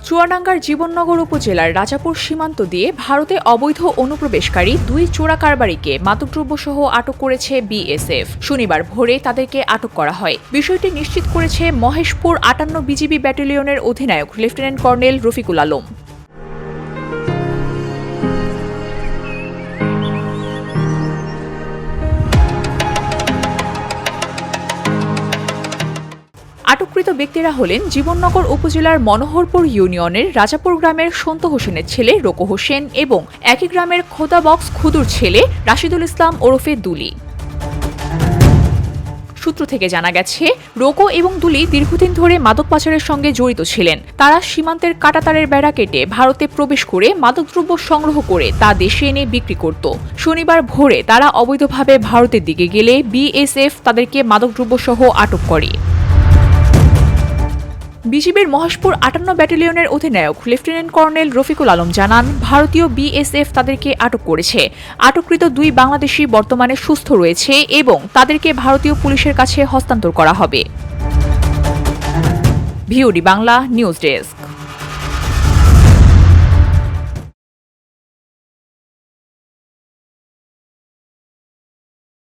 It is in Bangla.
চুয়াডাঙ্গার জীবননগর উপজেলার রাজাপুর সীমান্ত দিয়ে ভারতে অবৈধ অনুপ্রবেশকারী 2 চোরা কারবারিকে মাদকদ্রব্যসহ আটক করেছে বিএসএফ। শনিবার ভোরে তাদেরকে আটক করা হয়। বিষয়টি নিশ্চিত করেছে মহেশপুর 58 বিজিবি ব্যাটালিয়নের অধিনায়ক লেফটেন্যান্ট কর্নেল রফিকুল আলম। আটককৃত ব্যক্তিরা হলেন জীবননগর উপজেলার মনোহরপুর ইউনিয়নের রাজাপুর গ্রামের সন্তু হোসেনের ছেলে রোকো হোসেন এবং একই গ্রামের খোদাবক্স খুদুর ছেলে রাশিদুল ইসলাম ওরফে দুলি। সূত্র থেকে জানা গেছে, রোকো এবং দুলি দীর্ঘদিন ধরে মাদক পাচারের সঙ্গে জড়িত ছিলেন। তারা সীমান্তের কাঁটাতারের বেড়া কেটে ভারতে প্রবেশ করে মাদকদ্রব্য সংগ্রহ করে তা দেশে এনে বিক্রি করত। শনিবার ভোরে তারা অবৈধভাবে ভারতের দিকে গেলে বিএসএফ তাদেরকে মাদকদ্রব্যসহ আটক করে। বিজিবির মহেশপুর 58 ব্যাটালিয়নের অধিনায়ক লেফটেন্যান্ট কর্নেল রফিকুল আলম জানান, ভারতীয় বিএসএফ তাদেরকে আটক করেছে। আটককৃত 2 বাংলাদেশি বর্তমানে সুস্থ রয়েছে এবং তাদেরকে ভারতীয় পুলিশের কাছে হস্তান্তর করা হবে। VOD Bangla news desk.